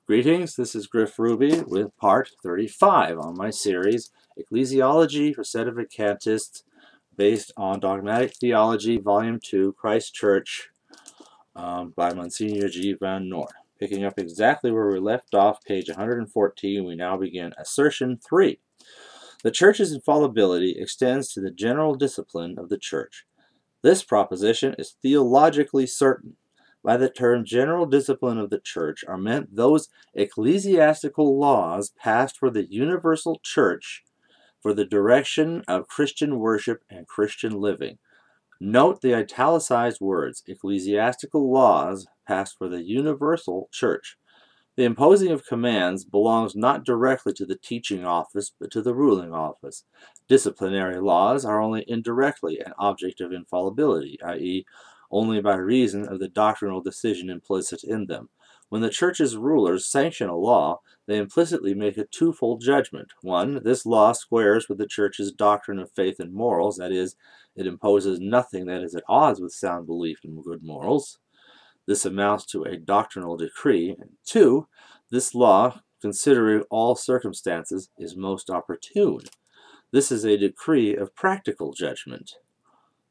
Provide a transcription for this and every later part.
Greetings, this is Griff Ruby with part 35 on my series, Ecclesiology for Sedevacantists, based on Dogmatic Theology, Volume 2, Christ Church, by Msgr G. van Noort. Picking up exactly where we left off, page 114, we now begin Assertion 3. The Church's infallibility extends to the general discipline of the Church. This proposition is theologically certain. By the term general discipline of the Church are meant those ecclesiastical laws passed for the universal Church for the direction of Christian worship and Christian living. Note the italicized words, ecclesiastical laws passed for the universal Church. The imposing of commands belongs not directly to the teaching office, but to the ruling office. Disciplinary laws are only indirectly an object of infallibility, i.e., only by reason of the doctrinal decision implicit in them. When the Church's rulers sanction a law, they implicitly make a twofold judgment. One, this law squares with the Church's doctrine of faith and morals, that is, it imposes nothing that is at odds with sound belief and good morals. This amounts to a doctrinal decree. And two, this law, considering all circumstances, is most opportune. This is a decree of practical judgment.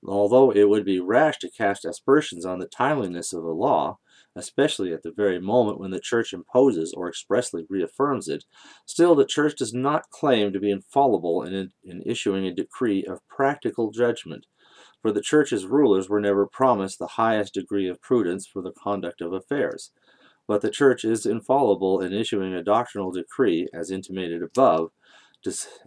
Although it would be rash to cast aspersions on the timeliness of a law, especially at the very moment when the Church imposes or expressly reaffirms it, still the Church does not claim to be infallible in issuing a decree of practical judgment. For the Church's rulers were never promised the highest degree of prudence for the conduct of affairs. But the Church is infallible in issuing a doctrinal decree, as intimated above,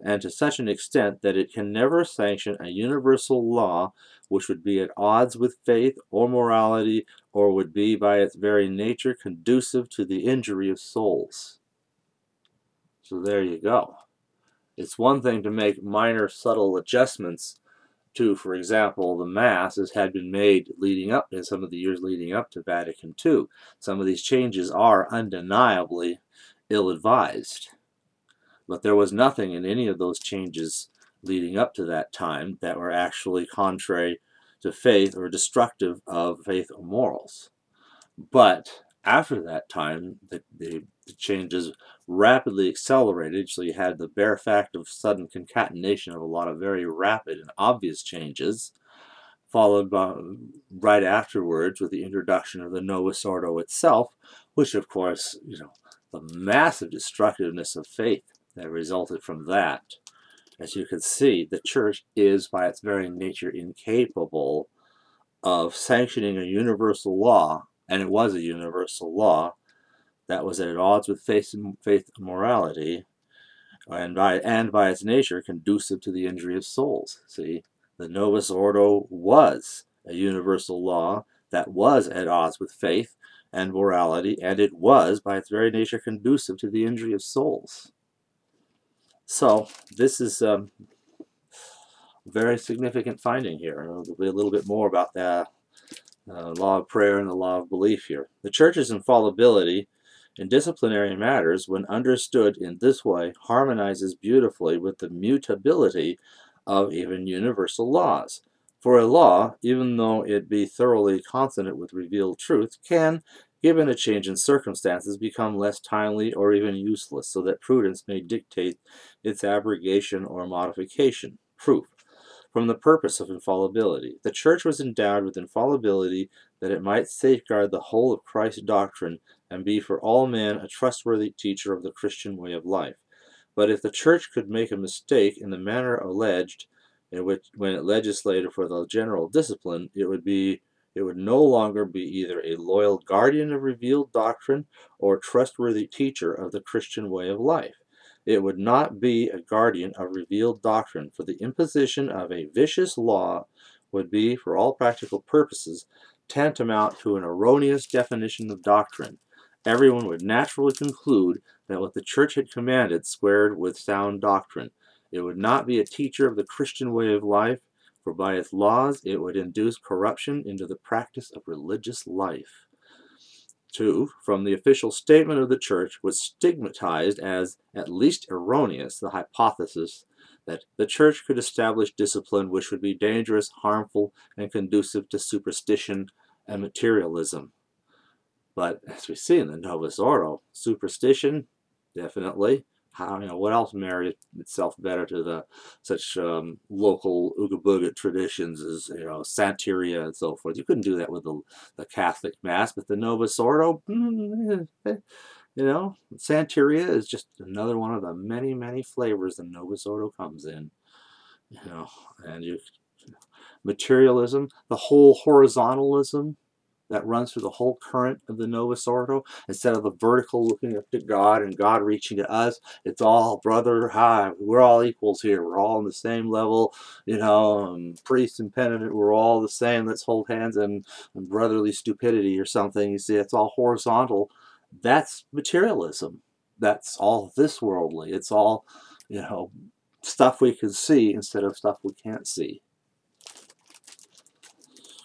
and to such an extent that it can never sanction a universal law which would be at odds with faith or morality, or would be by its very nature conducive to the injury of souls. So there you go. It's one thing to make minor subtle adjustments to, for example, the Mass, as had been made leading up in some of the years leading up to Vatican II. Some of these changes are undeniably ill-advised. But there was nothing in any of those changes leading up to that time that were actually contrary to faith or destructive of faith or morals. But after that time, the changes rapidly accelerated, so you had the bare fact of sudden concatenation of a lot of very rapid and obvious changes, followed by right afterwards with the introduction of the Novus Ordo itself, which of course, the massive destructiveness of faith that resulted from that. As you can see, the Church is by its very nature incapable of sanctioning a universal law, and it was a universal law that was at odds with faith and morality, and by its nature conducive to the injury of souls. See, the Novus Ordo was a universal law that was at odds with faith and morality, and it was by its very nature conducive to the injury of souls. So this is a very significant finding here. There'll be a little bit more about the law of prayer and the law of belief here. The Church's infallibility in disciplinary matters, when understood in this way, harmonizes beautifully with the mutability of even universal laws. For a law, even though it be thoroughly consonant with revealed truth, can, given a change in circumstances, become less timely or even useless, so that prudence may dictate its abrogation or modification. Proof. From the purpose of infallibility. The Church was endowed with infallibility that it might safeguard the whole of Christ's doctrine and be for all men a trustworthy teacher of the Christian way of life. But if the Church could make a mistake in the manner alleged, in which, when it legislated for the general discipline, it would no longer be either a loyal guardian of revealed doctrine or a trustworthy teacher of the Christian way of life. It would not be a guardian of revealed doctrine, for the imposition of a vicious law would be, for all practical purposes, tantamount to an erroneous definition of doctrine. Everyone would naturally conclude that what the Church had commanded squared with sound doctrine. It would not be a teacher of the Christian way of life, for by its laws it would induce corruption into the practice of religious life. 2. From the official statement of the Church was stigmatized as at least erroneous the hypothesis that the Church could establish discipline which would be dangerous, harmful, and conducive to superstition and materialism. But as we see in the Novus Ordo, superstition, definitely. How, what else married itself better to the such local Ooga Booga traditions as Santeria and so forth? You couldn't do that with the Catholic Mass, but the Novus Ordo, Santeria is just another one of the many, many flavors the Novus Ordo comes in. And materialism, the whole horizontalism that runs through the whole current of the Novus Ordo. Instead of the vertical looking up to God and God reaching to us, it's all brother, hi, we're all equals here. We're all on the same level, priest and penitent, we're all the same. Let's hold hands and brotherly stupidity or something. You see, it's all horizontal. That's materialism. That's all this worldly. It's all, stuff we can see instead of stuff we can't see.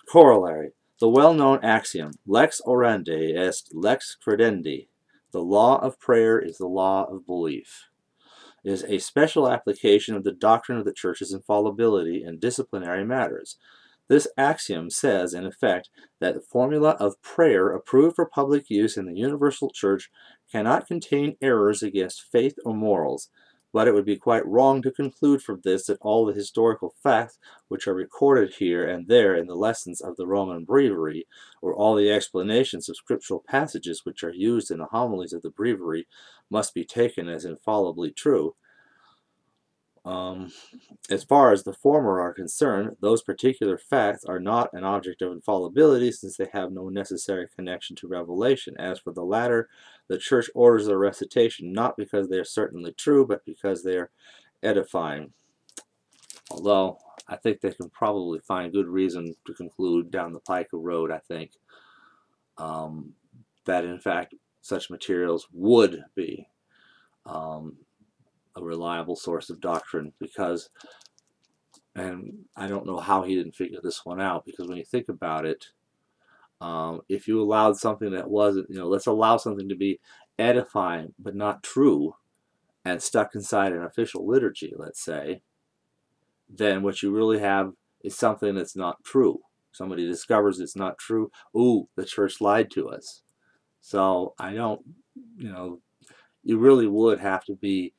Corollary. The well-known axiom, lex orandi est lex credendi, the law of prayer is the law of belief, is a special application of the doctrine of the Church's infallibility in disciplinary matters. This axiom says, in effect, that the formula of prayer approved for public use in the universal Church cannot contain errors against faith or morals, but it would be quite wrong to conclude from this that all the historical facts which are recorded here and there in the lessons of the Roman Breviary, or all the explanations of scriptural passages which are used in the homilies of the Breviary, must be taken as infallibly true. As far as the former are concerned, those particular facts are not an object of infallibility, since they have no necessary connection to revelation. As for the latter, the Church orders their recitation not because they are certainly true, but because they are edifying. Although, I think they can probably find good reason to conclude down the pike road, I think, that in fact such materials would be a reliable source of doctrine, because, and I don't know how he didn't figure this one out, because when you think about it, if you allowed something that wasn't, let's allow something to be edifying but not true and stuck inside an official liturgy, let's say, then what you really have is something that's not true. Somebody discovers it's not true. Ooh, the Church lied to us. So I don't, you really would have to be,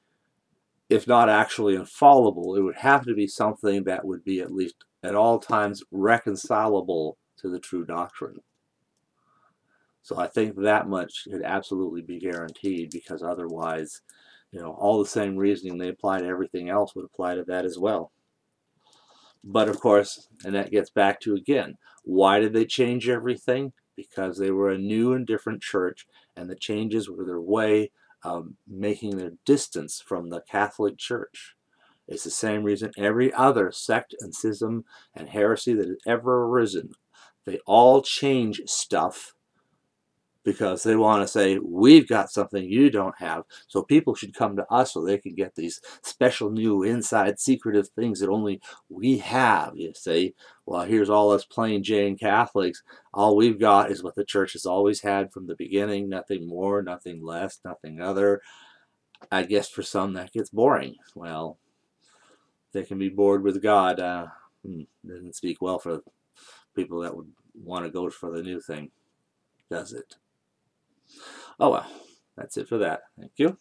if not actually infallible, it would have to be something that would be at least at all times reconcilable to the true doctrine. So I think that much could absolutely be guaranteed, because otherwise, all the same reasoning they apply to everything else would apply to that as well. But of course, and that gets back to, again, why did they change everything? Because they were a new and different church, and the changes were their way making their distance from the Catholic Church. It's the same reason every other sect and schism and heresy that has ever arisen, they all change stuff because they want to say, we've got something you don't have, so people should come to us so they can get these special new inside secretive things that only we have, you see. Well, here's all us plain Jane Catholics. All we've got is what the Church has always had from the beginning, nothing more, nothing less, nothing other. I guess for some that gets boring. Well, they can be bored with God. Doesn't speak well for people that would want to go for the new thing, does it? Oh well, that's it for that. Thank you.